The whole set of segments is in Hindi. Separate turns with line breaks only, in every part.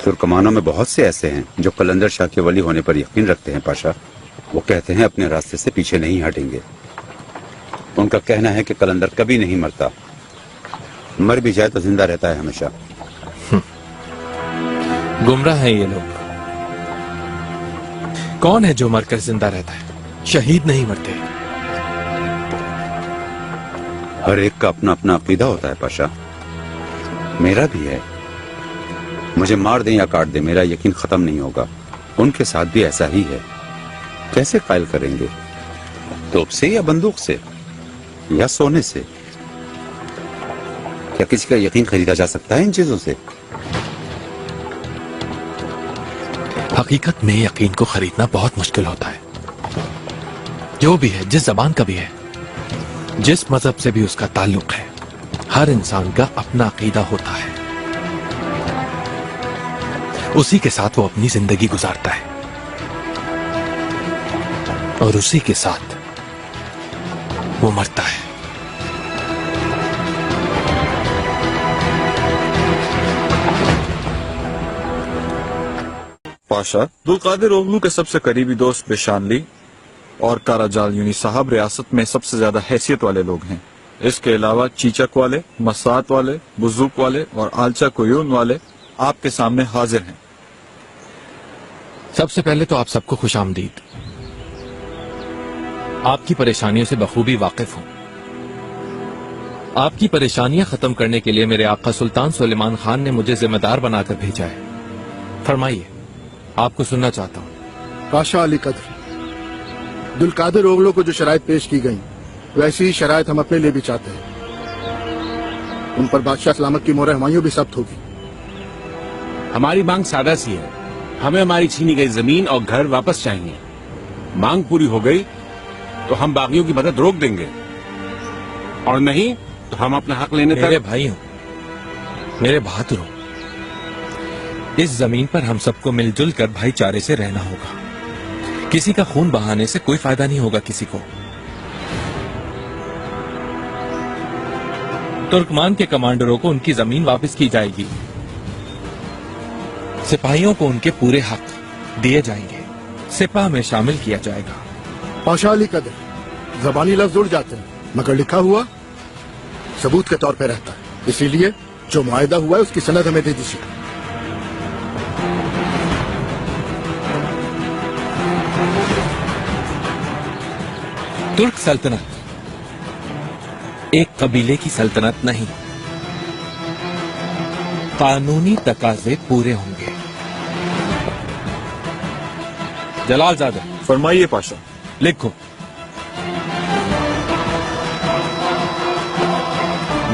तुर्कमानों में बहुत से ऐसे हैं जो कलंदर शाह के वली होने पर यकीन रखते हैं पाशा। वो कहते हैं अपने रास्ते से पीछे नहीं हटेंगे। उनका कहना है कि कलंदर कभी नहीं मरता, मर भी जाए तो जिंदा रहता है हमेशा।
गुमराह हैं ये लोग। कौन है जो मरकर जिंदा रहता है? शहीद नहीं मरते।
हर एक का अपना अपना अकीदा होता है पाशा। मेरा भी है। मुझे मार दें या काट दें, मेरा यकीन खत्म नहीं होगा। उनके साथ भी ऐसा ही है। कैसे कायल करेंगे? तोप से या बंदूक से या सोने से? क्या किसी का यकीन खरीदा जा सकता है इन चीजों से?
हकीकत में यकीन को खरीदना बहुत मुश्किल होता है। जो भी है, जिस जबान का भी है, जिस मजहब से भी उसका ताल्लुक है, हर इंसान का अपना अकीदा होता है। उसी के साथ वो अपनी जिंदगी गुजारता है और उसी के साथ वो मरता है।
पाशा, दुल्कादिर ओगलू के सबसे करीबी दोस्त बेशानली और काराजाल यूनी साहब रियासत में सबसे ज्यादा हैसियत वाले लोग हैं। इसके अलावा चीचक वाले, मसात वाले, बुजुक वाले और आलचा कोयून वाले आपके सामने हाजिर हैं।
सबसे पहले तो आप सबको खुशामदीद। आपकी परेशानियों से बखूबी वाकिफ हूं। आपकी परेशानियां खत्म करने के लिए मेरे आका सुल्तान सुलेमान खान ने मुझे जिम्मेदार बनाकर भेजा है। फरमाइए, आपको सुनना चाहता हूं।
पाशा अली कद्र, दुल्कादिर ओगलो को जो शराइत पेश की गई, वैसी ही शराइत हम अपने लिए भी चाहते हैं। उन पर बादशाह सलामत की मोहर हुमायूं भी सख्त होगी।
हमारी मांग सादा सी है। हमें हमारी छीनी गई जमीन और घर वापस चाहिए। मांग पूरी हो गई तो हम बागियों की मदद रोक देंगे, और नहीं तो हम अपना हक लेने
मेरे
तक।
भाइयों, मेरे बहादुरों, इस जमीन पर हम सबको मिलजुल कर भाईचारे से रहना होगा। किसी का खून बहाने से कोई फायदा नहीं होगा किसी को। तुर्कमान के कमांडरों को उनकी जमीन वापस की जाएगी। सिपाहियों को उनके पूरे हक दिए जाएंगे। सिपाह में शामिल किया जाएगा।
पाशा अली कद्र, जबानी लफ्ज उड़ जाते हैं मगर लिखा हुआ सबूत के तौर पर रहता है। इसीलिए जो मुआहदा हुआ है उसकी सनद हमें दे दीजिए।
तुर्क सल्तनत एक कबीले की सल्तनत नहीं। कानूनी तकाजे पूरे होंगे। जलालजादा,
फरमाइए पाशा।
लिखो।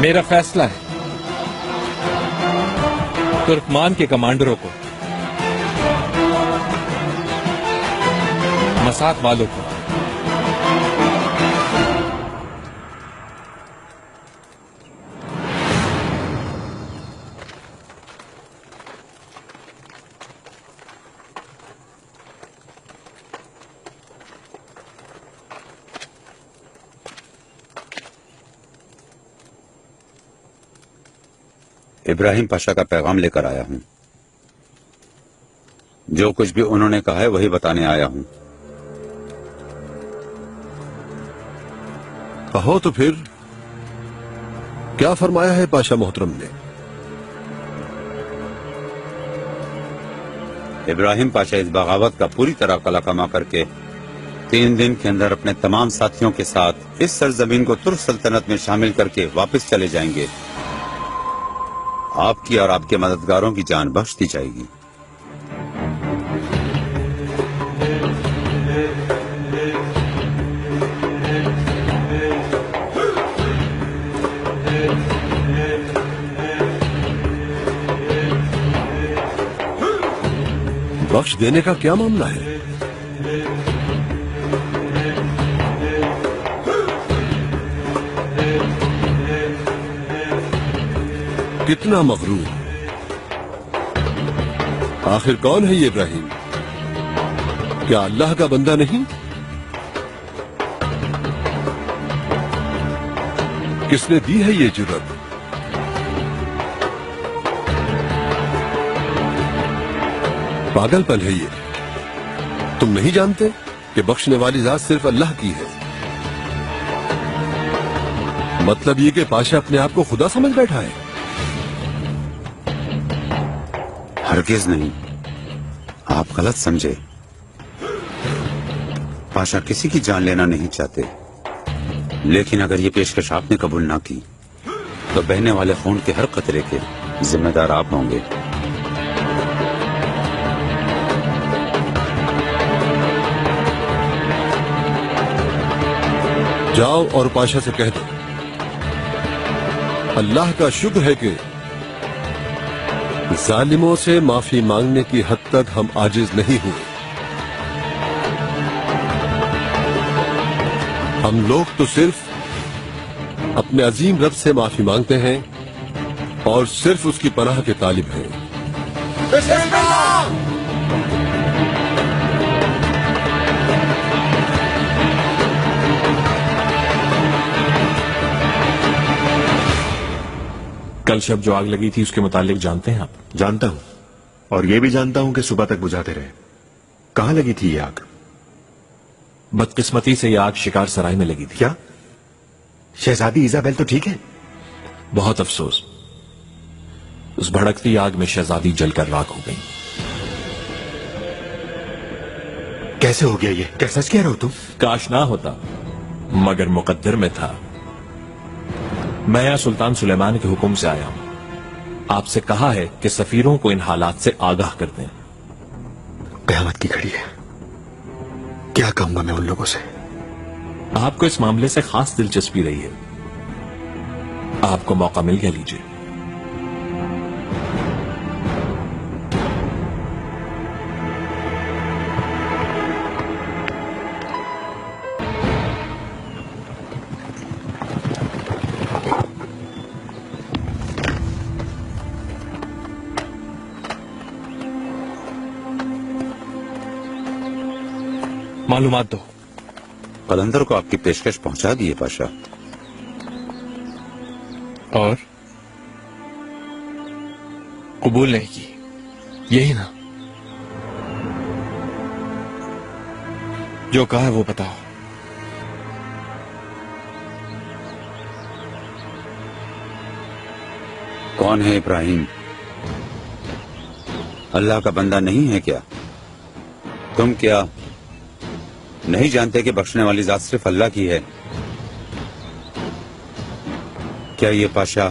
मेरा फैसला है, तुर्कमान के कमांडरों को, मसात वालों को,
इब्राहिम पाशा का पैगाम लेकर आया हूं। जो कुछ भी उन्होंने कहा है वही बताने आया हूं।
कहो तो फिर क्या फरमाया है पाशा मोहतरम ने?
इब्राहिम पाशा इस बगावत का पूरी तरह कला कमा करके 3 दिन के अंदर अपने तमाम साथियों के साथ इस सरजमीन को तुर्क सल्तनत में शामिल करके वापस चले जाएंगे। आपकी और आपके मददगारों की जान बख्श दी जाएगी।
बख्श देने का क्या मामला है? कितना मगरूर। आखिर कौन है ये इब्राहिम? क्या अल्लाह का बंदा नहीं? किसने दी है ये जुर्रत? पागलपन है ये। तुम नहीं जानते कि बख्शने वाली जात सिर्फ अल्लाह की है? मतलब ये कि पाशा अपने आप को खुदा समझ बैठा है?
हरगिज नहीं, आप गलत समझे। पाशा किसी की जान लेना नहीं चाहते, लेकिन अगर ये पेशकश आपने कबूल ना की तो बहने वाले खून के हर कतरे के जिम्मेदार आप होंगे।
जाओ और पाशा से कह दो, अल्लाह का शुक्र है कि जालिमों से माफी मांगने की हद तक हम आजिज नहीं हुए। हम लोग तो सिर्फ अपने अजीम रब से माफी मांगते हैं और सिर्फ उसकी पनाह के तालिब हैं।
कल शब जो आग लगी थी उसके मुतालिक जानते हैं आप?
जानता हूं, और ये भी जानता हूं कि सुबह तक बुझाते रहे। कहां लगी थी ये आग?
बदकिस्मती से यह आग शिकार सराय में लगी थी।
क्या शहजादी इजाबेल तो ठीक है?
बहुत अफसोस, उस भड़कती आग में शहजादी जलकर राख हो गई।
कैसे हो गया ये? क्या सच कह रहे हो तुम?
काश ना होता, मगर मुकद्दर में था। मैं यहां सुल्तान सुलेमान के हुक्म से आया हूं। आपसे कहा है कि सफीरों को इन हालात से आगाह कर दें।
कयामत की घड़ी है, क्या कहूंगा मैं उन लोगों से?
आपको इस मामले से खास दिलचस्पी रही है, आपको मौका मिल गया, लीजिए।
मालूमात दो।
कलंदर को आपकी पेशकश पहुंचा दी है पाशा।
और कबूल नहीं की, यही ना? जो कहा है वो बताओ।
कौन है इब्राहिम? अल्लाह का बंदा नहीं है क्या? तुम क्या नहीं जानते कि बख्शने वाली जात सिर्फ अल्लाह की है? क्या ये पाशा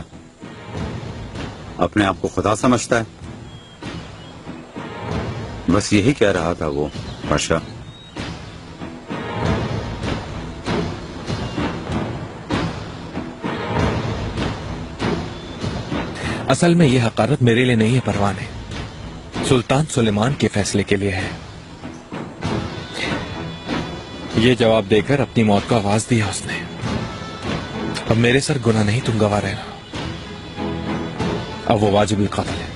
अपने आप को खुदा समझता है? बस यही कह रहा था वो पाशा।
असल में यह हकारत मेरे लिए नहीं है परवान है, सुल्तान सुलेमान के फैसले के लिए है। ये जवाब देकर अपनी मौत को आवाज दिया उसने। अब मेरे सर गुनाह नहीं, तुम गवाह रहना। अब वो वाजिबुल कत्ल है।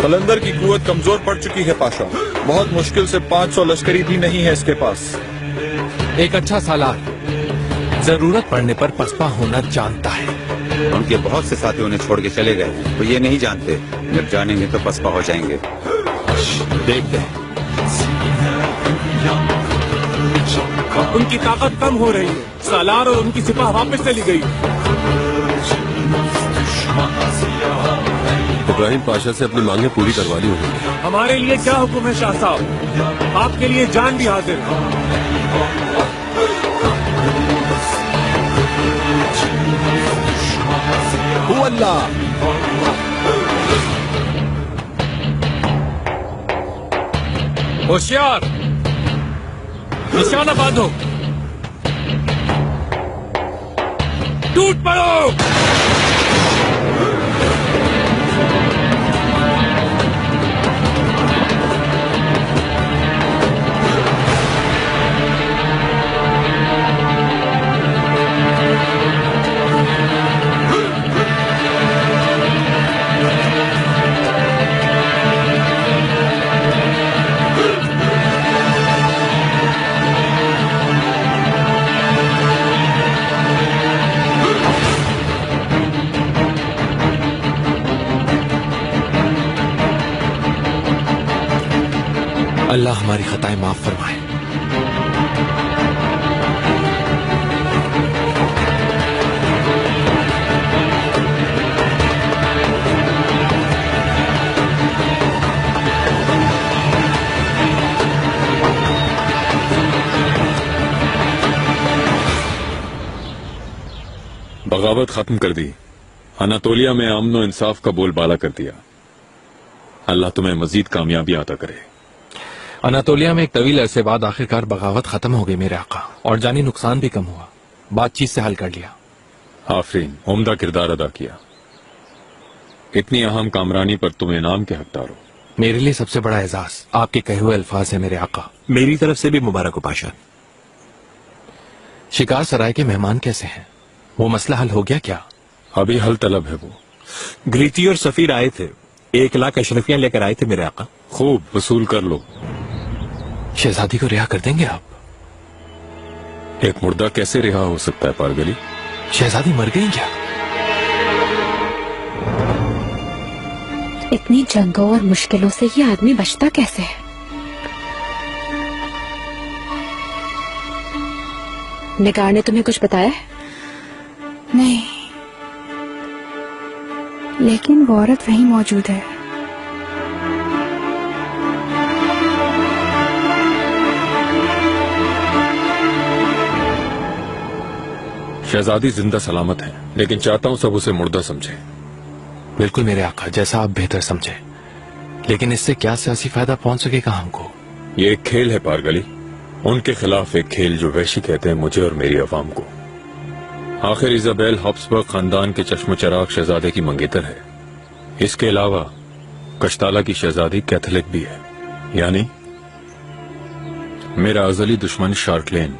कलंदर की कुवत कमजोर पड़ चुकी है पाशा। बहुत मुश्किल से 500 लश्करी भी नहीं है इसके पास।
एक अच्छा सालार जरूरत पड़ने पर पसपा होना जानता है।
उनके बहुत से साथी उन्हें छोड़ के चले गए, तो ये नहीं जानते जब जानेंगे तो पसपा हो जाएंगे।
देखते हैं।
उनकी ताकत कम हो रही है। सालार और उनकी सिपाह वापस चली गई।
इब्राहिम पाशा से अपनी मांगे पूरी करवा ली उन्होंने।
हमारे लिए क्या हुक्म है शाह साहब? आपके लिए जान भी हाजिर है।
हु अल्लाह।
होशियार, निशाना बांधो, टूट पड़ो। हमारी खताएं माफ फरमाए।
बगावत खत्म कर दी, अनातोलिया में अमन और इंसाफ का बोलबाला कर दिया। अल्लाह तुम्हें मजीद कामयाबी अता करे।
अनातोलिया में एक तवील अरसे बाद आखिरकार बगावत खत्म हो गई मेरे आका, और जानी नुकसान भी कम हुआ। बातचीत से हल कर लिया।
आफरीन, उम्दा किरदार अदा किया। इतनी अहम कामरानी पर तुम इनाम के हकदार हो।
मेरे लिए सबसे बड़ा एजाज आपके कहे हुए अल्फाज है मेरे आका।
मेरी तरफ से भी मुबारक हो पाशा।
शिकार सराय के मेहमान कैसे हैं? वो मसला हल हो गया क्या?
अभी हल तलब है वो।
ग्रीती और सफीर आए थे, 1 लाख अशरफियां लेकर आए थे मेरे आका।
खूब वसूल कर लो।
शहजादी को रिहा कर देंगे आप?
एक मुर्दा कैसे रिहा हो सकता है पारगली?
शहजादी मर गई क्या?
इतनी जंगों और मुश्किलों से ये आदमी बचता कैसे है? निगार ने तुम्हें कुछ बताया है?
नहीं, लेकिन वो औरत वहीं मौजूद है।
शहजादी जिंदा सलामत है, लेकिन चाहता हूं सब उसे मुर्दा समझे।
बिल्कुल मेरे आका, जैसा आप बेहतर समझे, लेकिन इससे क्या सियासी फायदा पहुंच सकेगा हमको?
ये एक खेल है पारगली, उनके खिलाफ एक खेल जो वैशी कहते हैं मुझे और मेरी अवाम को। आखिर इजाबेल हब्सबर्ग खानदान के चश्म चराग शहजादे की मंगेतर है। इसके अलावा कश्ताला की शहजादी कैथोलिक भी है, यानी मेरा अजली दुश्मन शार्कलेन।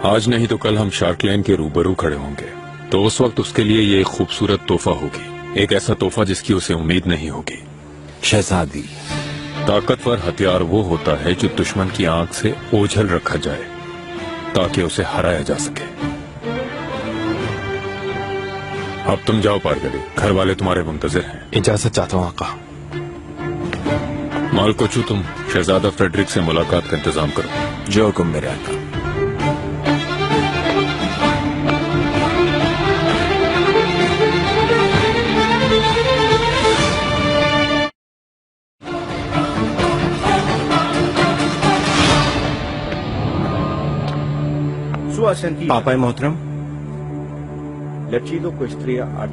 आज नहीं तो कल हम शार्कलेन के रूबरू खड़े होंगे, तो उस वक्त उसके लिए ये एक खूबसूरत तोहफा होगी, एक ऐसा तोहफा जिसकी उसे उम्मीद नहीं होगी।
शहजादी,
ताकतवर हथियार वो होता है जो दुश्मन की आंख से ओझल रखा जाए ताकि उसे हराया जा सके। अब तुम जाओ पारगली, घर वाले तुम्हारे मुंतजिर हैं।
इजाजत चाहता हूँ आका।
मालकोचू, तुम शहजादा फ्रेडरिक से मुलाकात का इंतजाम करो।
जो हुक्म मेरे आका।
पापा मोहतरम,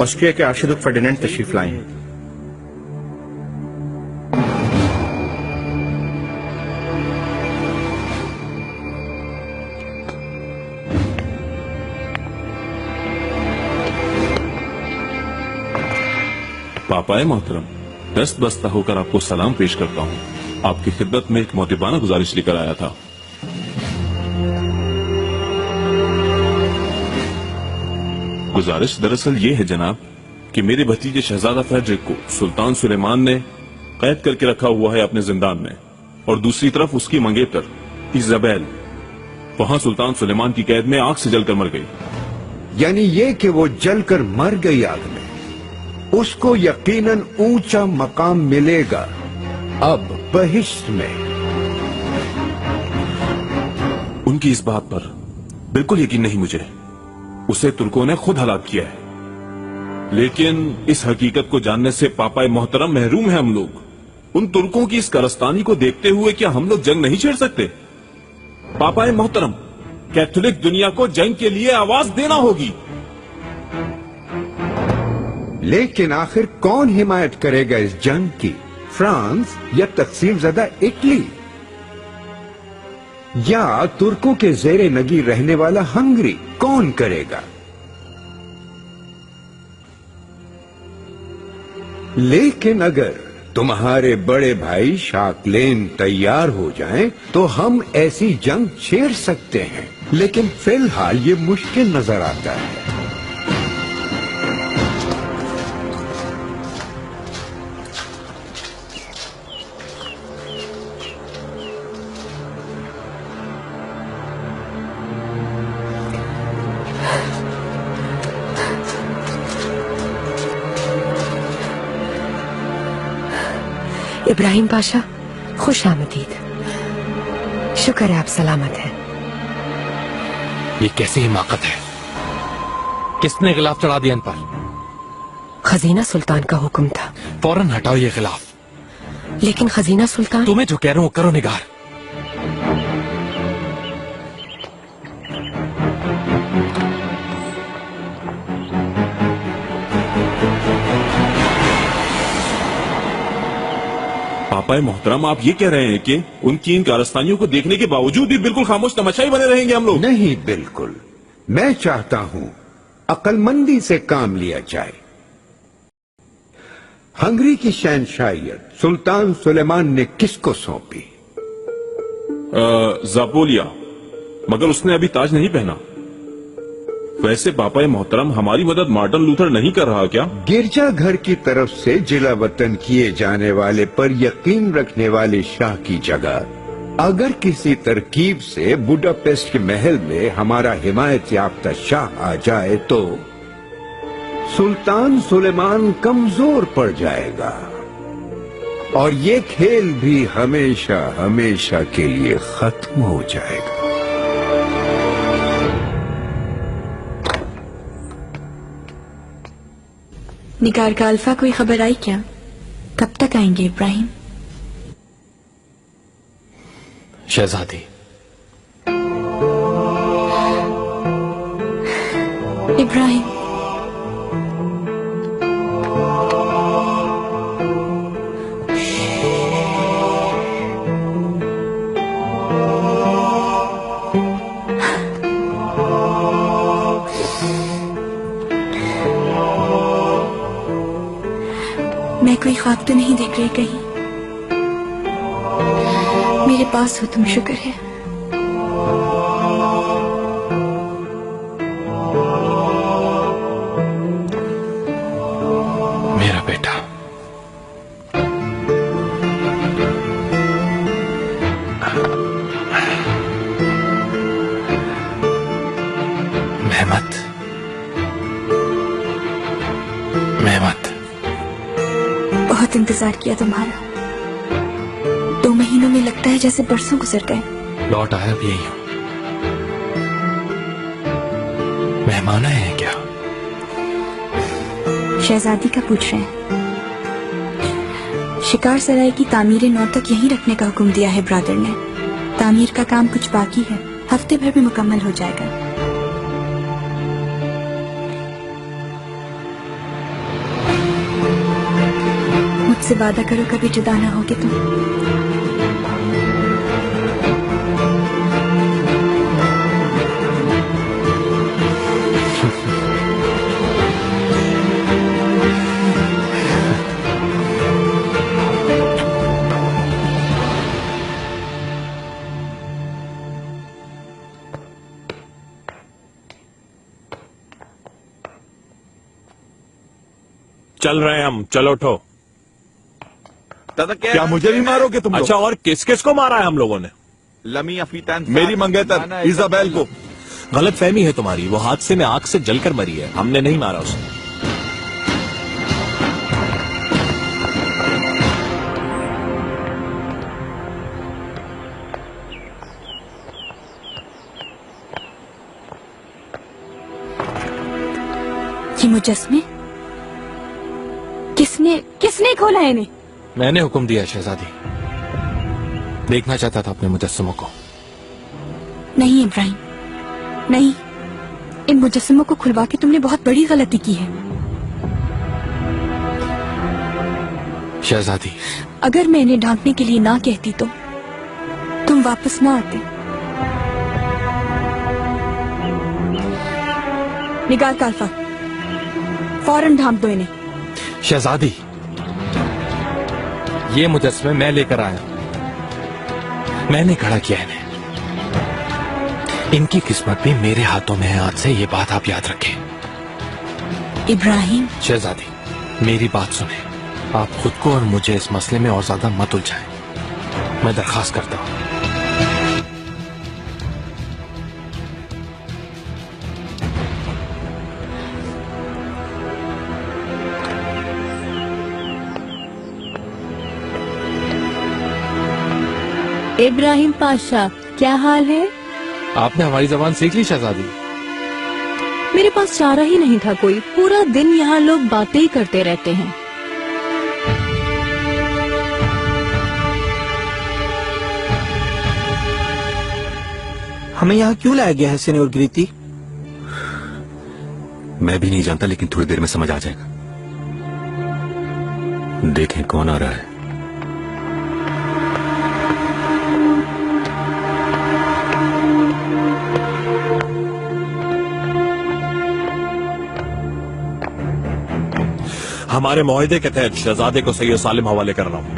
ऑस्ट्रिया के आर्शदुक फर्डिनेंड तशरीफ लाए हैं।
पापाए मोहतरम, दस्त बस्ता होकर आपको सलाम पेश करता हूँ। आपकी खिदमत में एक मोतिबाना गुजारिश लेकर आया था। गुजारिश दरअसल ये है जनाब कि मेरे भतीजे शहजादा फ्रेडरिक को सुल्तान सुलेमान ने कैद करके रखा हुआ है अपने जिंदान में, और दूसरी तरफ उसकी मंगेतर इजाबेल वहां सुल्तान सुलेमान की कैद में आग से जलकर मर गई।
यानी ये कि वो जलकर मर गई आग में, उसको यकीनन ऊंचा मकाम मिलेगा अब बहिश्त में।
उनकी इस बात पर बिल्कुल यकीन नहीं मुझे। उसे तुर्कों ने खुद हलाक किया है, लेकिन इस हकीकत को जानने से पापाए मोहतरम महरूम है हम लोग। उन तुर्कों की इस कारस्तानी को देखते हुए क्या हम लोग जंग नहीं छेड़ सकते? पापाए मोहतरम, कैथोलिक दुनिया को जंग के लिए आवाज देना होगी।
लेकिन आखिर कौन हिमायत करेगा इस जंग की? फ्रांस या तकसीम ज़दा इटली, या तुर्कों के जेरे नगी रहने वाला हंगरी? कौन करेगा? लेकिन अगर तुम्हारे बड़े भाई शाकलेन तैयार हो जाएं, तो हम ऐसी जंग छेड़ सकते हैं, लेकिन फिलहाल ये मुश्किल नजर आता है।
इब्राहिम पाशा, खुश आमदीद।
शुक्र है आप सलामत हैं।
ये कैसी हिमाकत है? किसने गिलाफ चढ़ा दिया इन पर?
खजीना सुल्तान का हुक्म था।
फौरन हटाओ ये गिलाफ।
लेकिन खजीना सुल्तान,
तुम्हें जो कह रहा हूं वो करो निगार।
पापा मोहतरम, आप ये कह रहे हैं कि उनकी इन कारस्तानियों को देखने के बावजूद भी बिल्कुल खामोश तमाशाई बने रहेंगे हम लोग?
नहीं, बिल्कुल। मैं चाहता हूं अक्लमंदी से काम लिया जाए। हंगरी की शहनशाहियत सुल्तान सुलेमान ने किसको सौंपी?
जापोलिया, मगर उसने अभी ताज नहीं पहना। वैसे पापा मोहतरम, हमारी मदद मार्टिन लूथर नहीं कर रहा क्या?
गिरजाघर की तरफ से जिला वतन किए जाने वाले पर यकीन रखने वाले शाह की जगह अगर किसी तरकीब से बुडापेस्ट के महल में हमारा हिमायत याफ्ता शाह आ जाए तो सुल्तान सुलेमान कमजोर पड़ जाएगा और ये खेल भी हमेशा हमेशा के लिए खत्म हो जाएगा।
निगार का अल्फा कोई खबर आई क्या? कब तक आएंगे इब्राहिम?
शहजादी,
इब्राहिम, मैं कोई ख्वाब तो नहीं देख रही कहीं? मेरे पास हो तुम, शुक्र है।
मेरा बेटा, मेहमत, मेहमत,
बहुत इंतजार किया तुम्हारा। 2 महीनों में लगता है जैसे बरसों गुजर गए।
लौट आया अब यही हूं। मेहमान आए हैं क्या?
शहजादी का पूछ रहे हैं। शिकार सराय की तामीर नौ तक यहीं रखने का हुक्म दिया है ब्रादर ने। तामीर का काम कुछ बाकी है, हफ्ते भर में मुकम्मल हो जाएगा। मुझसे वादा करो कभी जुदा ना होगे तुम।
चल रहे हैं हम, चलो उठो।
क्या मुझे भी मारोगे तुम लोग?
अच्छा, और किस किस को मारा है हम लोगों ने?
मेरी मंगेतर इजाबेल को।
गलत फहमी है तुम्हारी, वो हादसे में आग से जलकर मरी है, हमने नहीं मारा उसे।
ये मुजस्मे किसने खोला है इन्हें?
मैंने हुक्म दिया शहजादी। देखना चाहता था अपने मुजस्समों को।
नहीं इब्राहिम, नहीं। इन मुजस्समों को खुलवा के तुमने बहुत बड़ी गलती की है।
शहजादी,
अगर मैं इन्हें ढांकने के लिए ना कहती तो तुम वापस ना आते। निगार का अल्फा, फौरन ढांक दो इन्हें।
शहजादी, ये मुजस्मे मैं लेकर आया, मैंने खड़ा किया इन्हें। इनकी किस्मत भी मेरे हाथों में है आज से, ये बात आप याद रखें।
इब्राहिम।
शहजादी, मेरी बात सुने। आप खुद को और मुझे इस मसले में और ज्यादा मत उलझाएं। मैं दरखास्त करता हूं।
इब्राहिम पाशा, क्या हाल है?
आपने हमारी जबान सीख ली शहजादी।
मेरे पास चारा ही नहीं था कोई। पूरा दिन यहाँ लोग बातें ही करते रहते हैं।
हमें यहाँ क्यों लाया गया है सीनियर ग्रीति?
मैं भी नहीं जानता, लेकिन थोड़ी देर में समझ आ जाएगा। देखें कौन आ रहा है।
हमारे मुआहदे के तहत शहजादे को सैयद सालिम हवाले कर रहा हूं।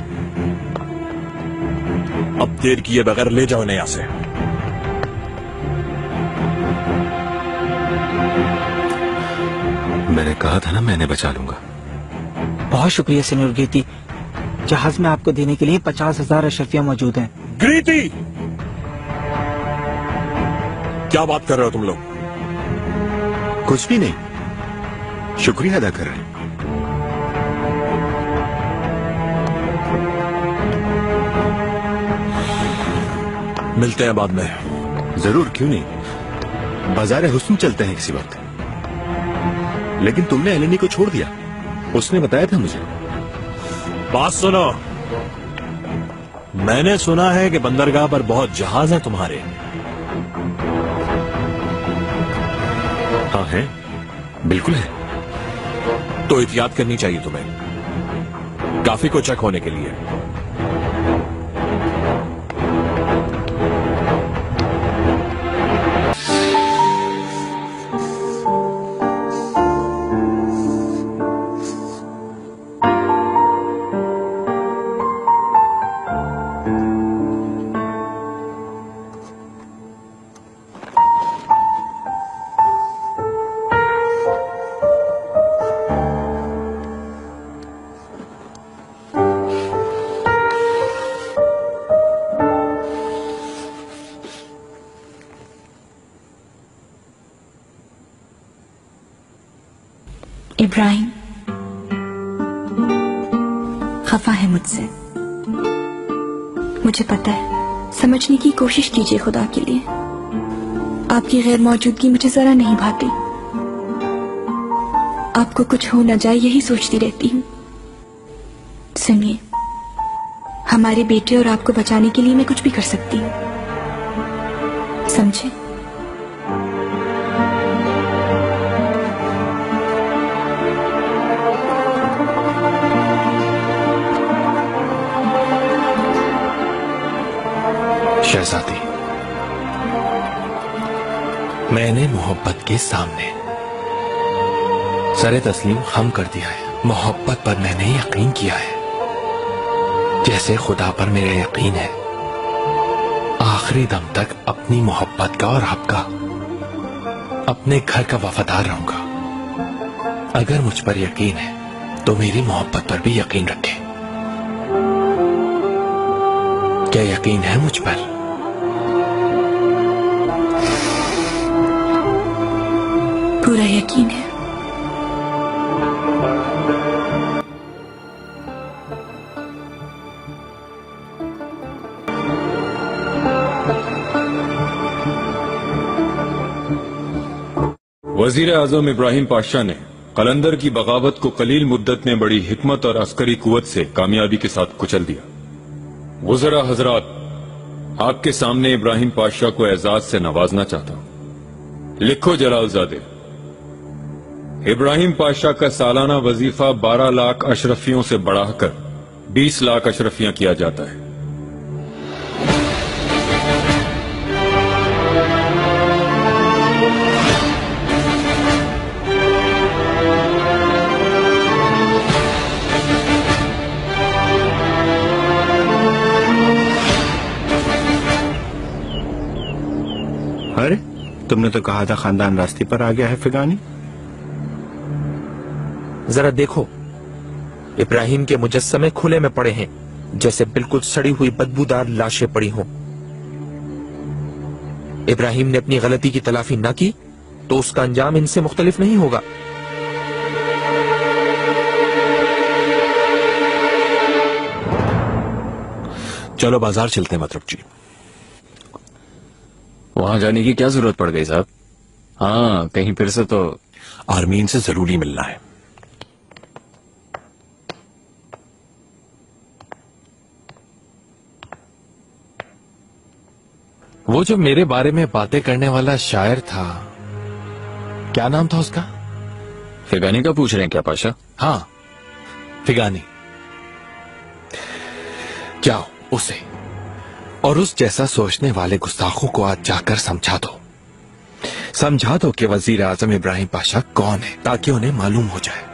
अब देर किए बगैर ले जाओ इन्हें यहां से।
मैंने कहा था ना, मैंने बचा लूंगा।
बहुत शुक्रिया सीनियर ग्रीति। जहाज में आपको देने के लिए 50,000 अशरफिया मौजूद हैं।
ग्रीति, क्या बात कर रहे हो तुम लोग?
कुछ भी नहीं, शुक्रिया अदा कर रहे हैं।
मिलते हैं बाद में।
जरूर, क्यों नहीं। बाजार हुस्न चलते हैं किसी वक्त। लेकिन तुमने एलेनी को छोड़ दिया, उसने बताया था मुझे।
बात सुनो, मैंने सुना है कि बंदरगाह पर बहुत जहाज हैं तुम्हारे।
हाँ है, बिल्कुल है।
तो एहतियात करनी चाहिए तुम्हें, काफी को चेक होने के लिए।
इब्राहिम खफा है मुझसे, मुझे पता है। समझने की कोशिश कीजिए खुदा के लिए। आपकी गैर मौजूदगी मुझे जरा नहीं भाती। आपको कुछ हो न जाए यही सोचती रहती हूँ। सुनिए, हमारे बेटे और आपको बचाने के लिए मैं कुछ भी कर सकती हूँ, समझे?
शहजादी, मैंने मोहब्बत के सामने सरे तस्लीम खम कर दिया है। मोहब्बत पर मैंने यकीन किया है, जैसे खुदा पर मेरा यकीन है। आखिरी दम तक अपनी मोहब्बत का और आपका, अपने घर का वफादार रहूंगा। अगर मुझ पर यकीन है तो मेरी मोहब्बत पर भी यकीन रखें। क्या यकीन है मुझ पर?
पूरा यकीन है।
वजीर आजम इब्राहिम पाशा ने कलंदर की बगावत को कलील मुद्दत में बड़ी हिकमत और अस्करी कुवत से कामयाबी के साथ कुचल दिया। वज़रा हजरात, आपके सामने इब्राहिम पाशा को एजाज से नवाजना चाहता हूं। लिखो जलालजादे, इब्राहिम पाशा का सालाना वजीफा 12 लाख अशरफियों से बढ़ाकर 20 लाख अशरफियां किया जाता है।
अरे, तुमने तो कहा था खानदान रास्ते पर आ गया है फिगानी।
जरा देखो, इब्राहिम के मुजस्समे खुले में पड़े हैं, जैसे बिल्कुल सड़ी हुई बदबूदार लाशें पड़ी हों। इब्राहिम ने अपनी गलती की तलाफी ना की तो उसका अंजाम इनसे मुख्तलिफ नहीं होगा।
चलो बाजार चलते हैं मतरफ जी।
वहां जाने की क्या जरूरत पड़ गई साहब? हाँ, कहीं फिर से तो
आर्मीन से जरूरी मिलना है। वो जो मेरे बारे में बातें करने वाला शायर था, क्या नाम था उसका?
फिगानी का पूछ रहे हैं क्या पाशा?
हाँ, फिगानी। जाओ उसे और उस जैसा सोचने वाले गुस्ताखों को आज जाकर समझा दो कि वजीर आजम इब्राहिम पाशा कौन है, ताकि उन्हें मालूम हो जाए।